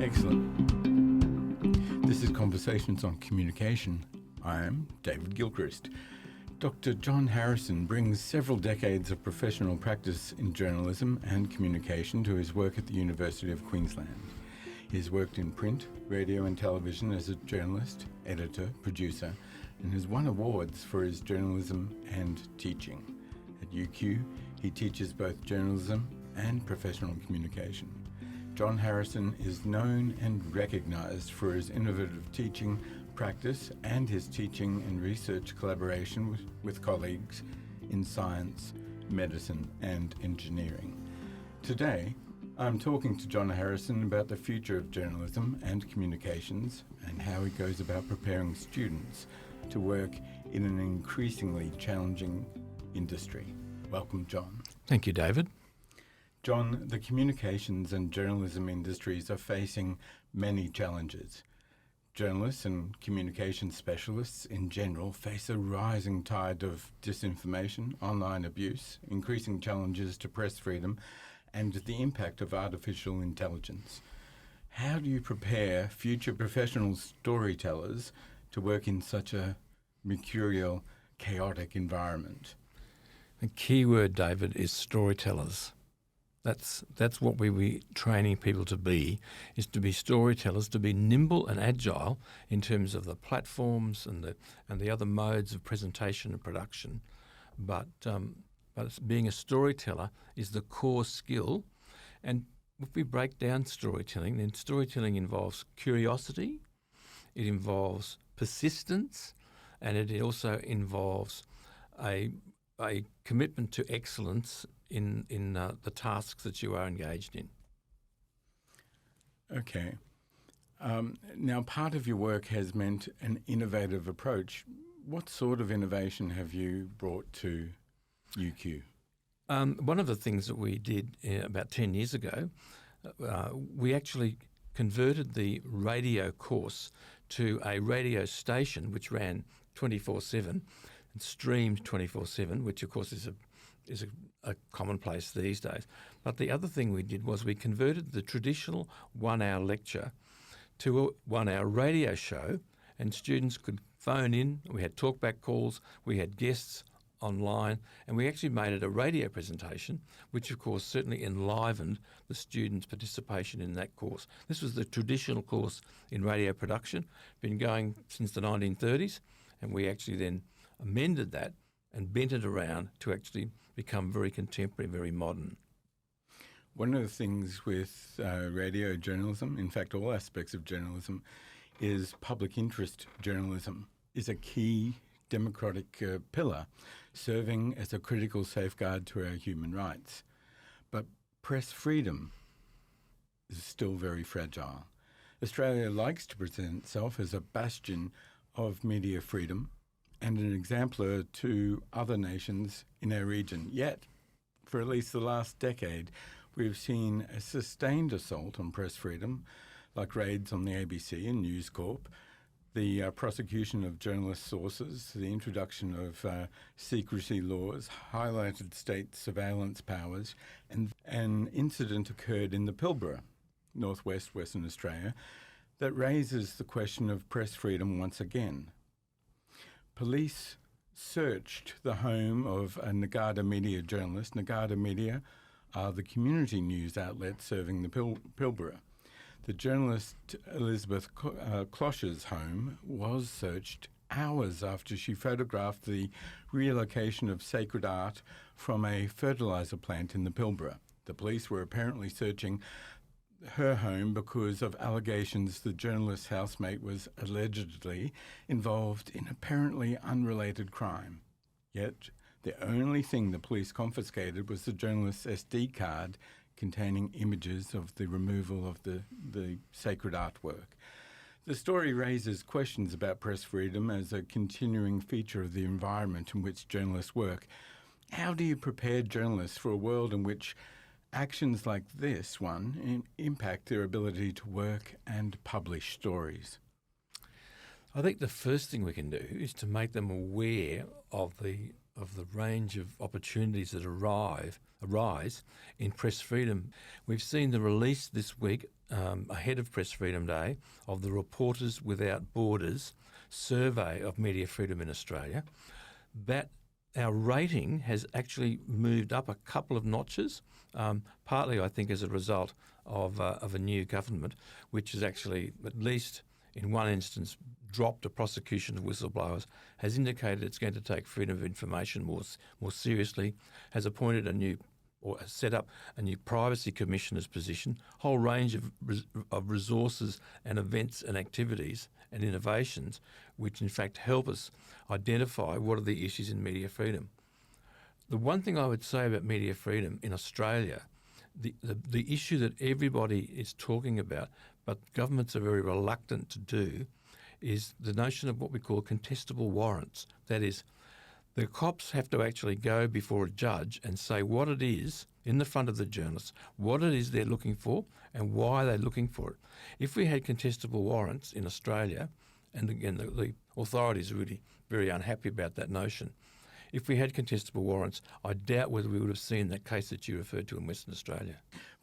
Excellent. This is Conversations on Communication. I'm David Gilchrist. Dr. John Harrison brings several decades of professional practice in journalism and communication to his work at the University of Queensland. He has worked in print, radio and television as a journalist, editor, producer, and has won awards for his journalism and teaching. At UQ, he teaches both journalism and professional communication. John Harrison is known and recognised for his innovative teaching practice and his teaching and research collaboration with colleagues in science, medicine and engineering. Today, I'm talking to John Harrison about the future of journalism and communications and how he goes about preparing students to work in an increasingly challenging industry. Welcome, John. Thank you, David. John, the communications and journalism industries are facing many challenges. Journalists and communication specialists in general face a rising tide of disinformation, online abuse, increasing challenges to press freedom, and the impact of artificial intelligence. How do you prepare future professional storytellers to work in such a mercurial, chaotic environment? The key word, David, is storytellers. That's what we be training people to be, is to be storytellers, to be nimble and agile in terms of the platforms and the other modes of presentation and production. But being a storyteller is the core skill. And if we break down storytelling, then storytelling involves curiosity, it involves persistence, and it also involves a commitment to excellence in the tasks that you are engaged in. Okay. Now, part of your work has meant an innovative approach. What sort of innovation have you brought to UQ? One of the things that we did about 10 years ago, we actually converted the radio course to a radio station which ran 24/7 and streamed 24/7, which of course is a commonplace these days. But the other thing we did was we converted the traditional 1-hour lecture to a 1-hour radio show, and students could phone in. We had talkback calls, we had guests online, and we actually made it a radio presentation, which of course certainly enlivened the students' participation in that course. This was the traditional course in radio production, been going since the 1930s, and we actually then amended that and bent it around to actually become very contemporary, very modern. One of the things with radio journalism, in fact all aspects of journalism, is public interest journalism is a key democratic pillar, serving as a critical safeguard to our human rights. But press freedom is still very fragile. Australia likes to present itself as a bastion of media freedom and an exemplar to other nations in our region. Yet, for at least the last decade, we've seen a sustained assault on press freedom, like raids on the ABC and News Corp, the prosecution of journalist sources, the introduction of secrecy laws, highlighted state surveillance powers, and an incident occurred in the Pilbara, northwest Western Australia, that raises the question of press freedom once again. Police searched the home of a Ngada Media journalist. Ngada Media are the community news outlet serving the Pilbara. The journalist Elizabeth Closh's home was searched hours after she photographed the relocation of sacred art from a fertiliser plant in the Pilbara. The police were apparently searching her home because of allegations the journalist's housemate was allegedly involved in apparently unrelated crime. Yet the only thing the police confiscated was the journalist's SD card containing images of the removal of the sacred artwork. The story raises questions about press freedom as a continuing feature of the environment in which journalists work. How do you prepare journalists for a world in which actions like this one impact their ability to work and publish stories? I think the first thing we can do is to make them aware of the of the range of opportunities that arise in press freedom. We've seen the release this week, ahead of Press Freedom Day, of the Reporters Without Borders survey of media freedom in Australia. That our rating has actually moved up a couple of notches, partly I think as a result of a new government, which has actually, at least in one instance, dropped a prosecution of whistleblowers, has indicated it's going to take freedom of information more seriously, has appointed has set up a new privacy commissioner's position, whole range of resources and events and activities and innovations which in fact help us identify what are the issues in media freedom. The one thing I would say about media freedom in Australia, the issue that everybody is talking about but governments are very reluctant to do, is the notion of what we call contestable warrants. That is, the cops have to actually go before a judge and say what it is in the front of the journalists, what it is they're looking for and why they're looking for it. If we had contestable warrants in Australia, and again the authorities are really very unhappy about that notion, if we had contestable warrants, I doubt whether we would have seen that case that you referred to in Western Australia.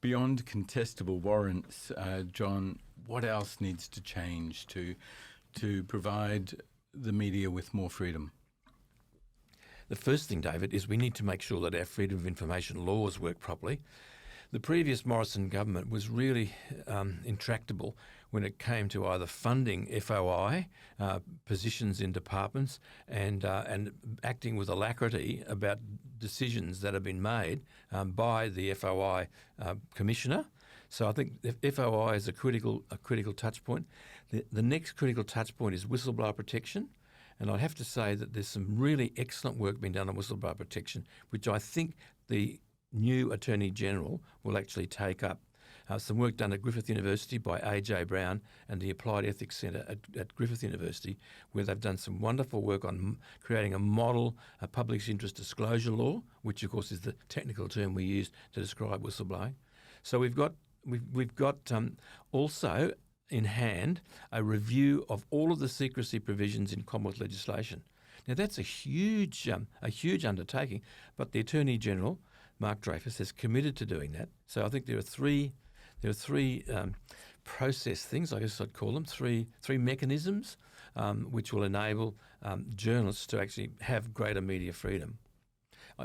Beyond contestable warrants, John, what else needs to change to provide the media with more freedom? The first thing, David, is we need to make sure that our freedom of information laws work properly. The previous Morrison government was really intractable when it came to either funding FOI positions in departments and acting with alacrity about decisions that have been made by the FOI commissioner. So I think FOI is a critical touch point. The next critical touch point is whistleblower protection. And I have to say that there's some really excellent work being done on whistleblower protection, which I think the new Attorney General will actually take up. Some work done at Griffith University by A.J. Brown and the Applied Ethics Centre at Griffith University, where they've done some wonderful work on creating a model public interest disclosure law, which of course is the technical term we use to describe whistleblowing. So we've got also in hand a review of all of the secrecy provisions in Commonwealth legislation. Now that's a huge undertaking, but the Attorney General, Mark Dreyfus, has committed to doing that. So I think there are three process things, I guess I'd call them, three mechanisms which will enable journalists to actually have greater media freedom.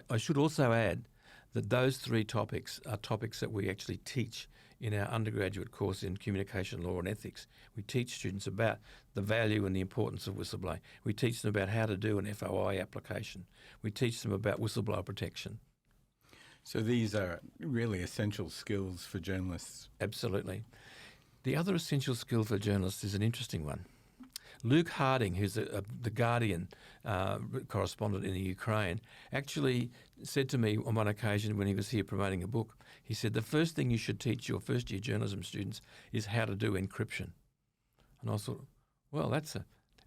I should also add that those three topics are topics that we actually teach in our undergraduate course in communication law and ethics. We teach students about the value and the importance of whistleblowing. We teach them about how to do an FOI application. We teach them about whistleblower protection. So these are really essential skills for journalists. Absolutely. The other essential skill for journalists is an interesting one. Luke Harding, who's the Guardian correspondent in the Ukraine, actually said to me on one occasion when he was here promoting a book, he said, the first thing you should teach your first-year journalism students is how to do encryption. And I thought, well,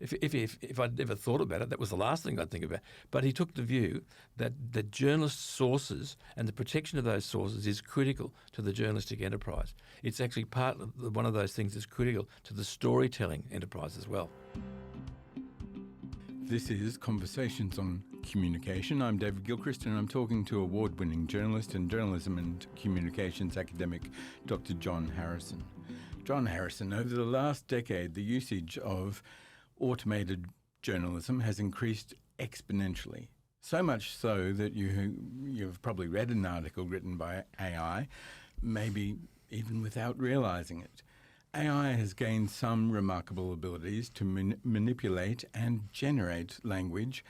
if I'd ever thought about it, that was the last thing I'd think about. But he took the view that the journalist sources and the protection of those sources is critical to the journalistic enterprise. It's actually one of those things that's critical to the storytelling enterprise as well. This is Conversations on Communication. I'm David Gilchrist and I'm talking to award-winning journalist and journalism and communications academic Dr. John Harrison. John Harrison, over the last decade, the usage of automated journalism has increased exponentially. So much so that you've probably read an article written by AI, maybe even without realizing it. AI has gained some remarkable abilities to manipulate and generate language,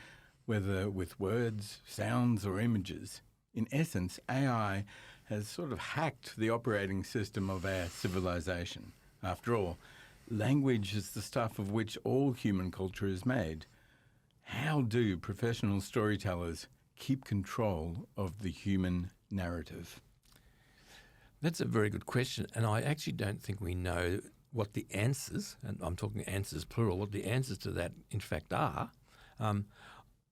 whether with words, sounds, or images. In essence, AI has sort of hacked the operating system of our civilization. After all, language is the stuff of which all human culture is made. How do professional storytellers keep control of the human narrative? That's a very good question, and I actually don't think we know what the answers, and I'm talking answers plural, what the answers to that in fact are.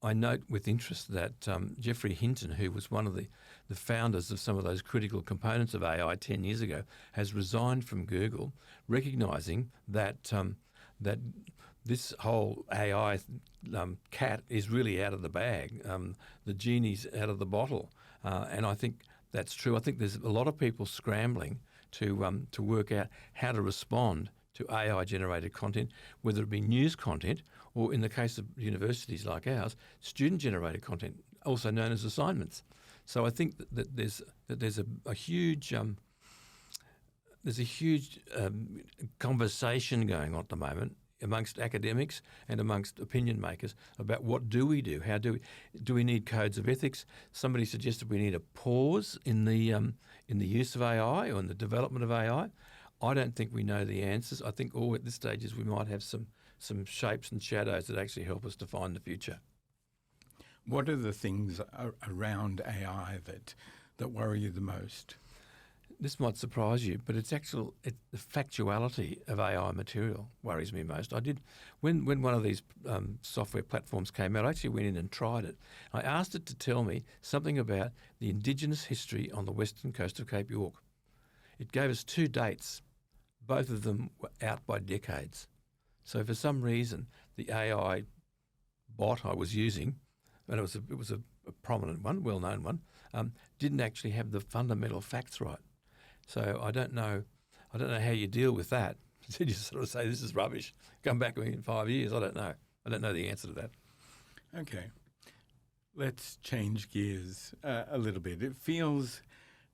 I note with interest that Geoffrey Hinton, who was one of the founders of some of those critical components of AI 10 years ago, has resigned from Google, recognising that this whole AI cat is really out of the bag. The genie's out of the bottle, and I think that's true. I think there's a lot of people scrambling to work out how to respond to AI-generated content, whether it be news content or, in the case of universities like ours, student-generated content, also known as assignments. So I think that there's a huge conversation going on at the moment amongst academics and amongst opinion makers about what do we do? How do we need codes of ethics? Somebody suggested we need a pause in the use of AI or in the development of AI. I don't think we know the answers. I think all at this stage is we might have some shapes and shadows that actually help us define the future. What are the things around AI that worry you the most? This might surprise you, but the factuality of AI material worries me most. When one of these software platforms came out, I actually went in and tried it. I asked it to tell me something about the Indigenous history on the western coast of Cape York. It gave us 2 dates. Both of them were out by decades. So for some reason, the AI bot I was using, and it was a prominent one, well-known one, didn't actually have the fundamental facts right. So I don't know how you deal with that. You just sort of say, this is rubbish. Come back to me in 5 years. I don't know. I don't know the answer to that. Okay. Let's change gears a little bit. It feels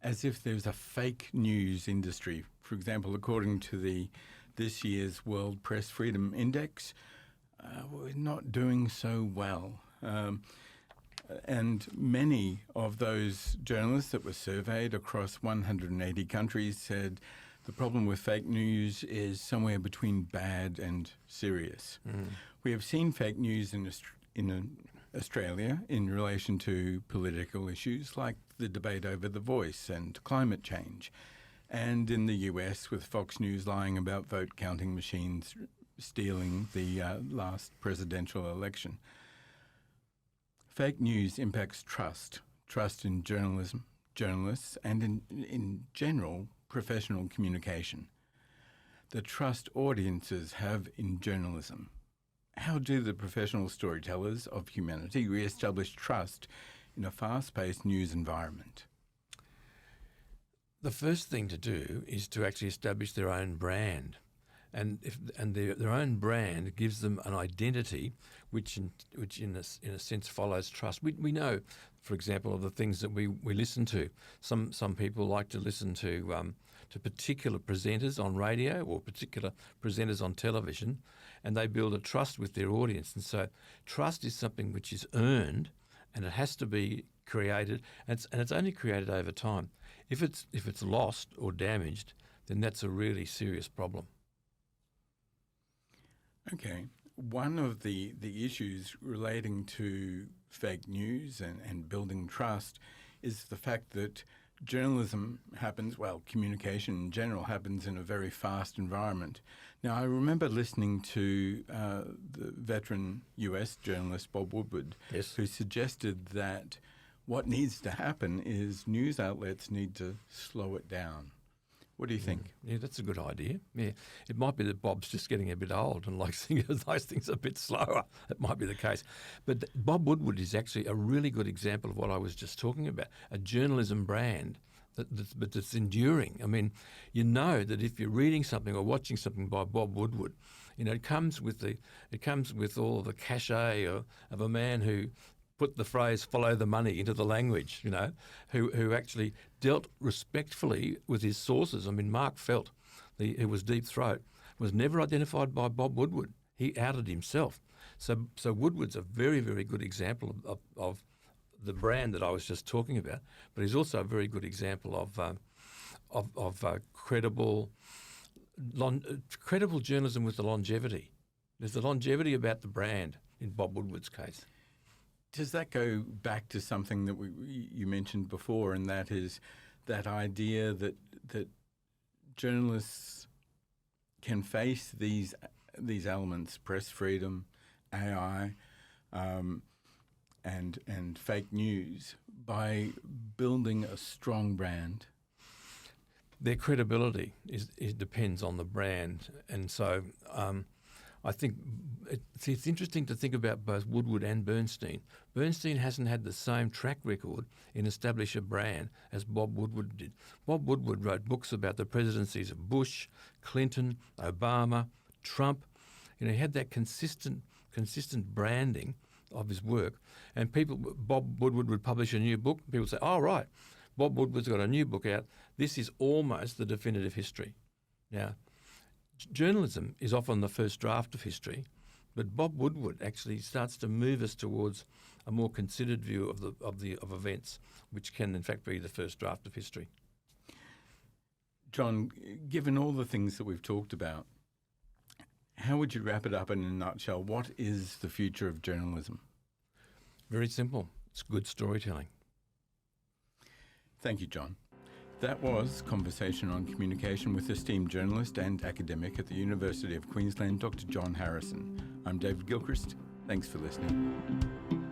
as if there's a fake news industry. For example, according to this year's World Press Freedom Index, we're not doing so well. And many of those journalists that were surveyed across 180 countries said the problem with fake news is somewhere between bad and serious. We have seen fake news in Australia in relation to political issues like the debate over The Voice and climate change, and in the US with Fox News lying about vote counting machines stealing the last presidential election. Fake news impacts trust in journalism, journalists, and in general professional communication. The trust audiences have in journalism. How do the professional storytellers of humanity re-establish trust in a fast-paced news environment? The first thing to do is to actually establish their own brand. And their own brand gives them an identity which in a sense follows trust. We know, for example, of the things that we listen to. Some people like to listen to particular presenters on radio or particular presenters on television, and they build a trust with their audience. And so trust is something which is earned, and it has to be created, and it's only created over time. If it's lost or damaged, then that's a really serious problem. Okay. One of the issues relating to fake news and building trust is the fact that journalism happens, communication in general happens in a very fast environment. Now, I remember listening to the veteran US journalist Bob Woodward, Yes. who suggested that what needs to happen is news outlets need to slow it down. What do you think? Yeah, that's a good idea. Yeah, it might be that Bob's just getting a bit old and likes those things a bit slower. That might be the case. But Bob Woodward is actually a really good example of what I was just talking about, a journalism brand that's enduring. I mean, you know that if you're reading something or watching something by Bob Woodward, it comes with all of the cachet of a man who put the phrase "follow the money" into the language, who actually dealt respectfully with his sources. I mean, Mark Felt, who was Deep Throat, was never identified by Bob Woodward. He outed himself. So Woodward's a very, very good example of the brand that I was just talking about, but he's also a very good example of credible journalism with the longevity. There's the longevity about the brand in Bob Woodward's case. Does that go back to something that you mentioned before, and that is that idea that journalists can face these elements, press freedom, AI, and fake news, by building a strong brand? Their credibility depends on the brand, and so I think it's interesting to think about both Woodward and Bernstein. Bernstein hasn't had the same track record in establishing a brand as Bob Woodward did. Bob Woodward wrote books about the presidencies of Bush, Clinton, Obama, Trump. He had that consistent branding of his work. And Bob Woodward would publish a new book. People would say, "Oh, right, Bob Woodward's got a new book out. This is almost the definitive history." Now, journalism is often the first draft of history, but Bob Woodward actually starts to move us towards a more considered view of events, which can in fact be the first draft of history. John, given all the things that we've talked about, how would you wrap it up in a nutshell? What is the future of journalism? Very simple. It's good storytelling. Thank you, John. That was Conversation on Communication with esteemed journalist and academic at the University of Queensland, Dr. John Harrison. I'm David Gilchrist. Thanks for listening.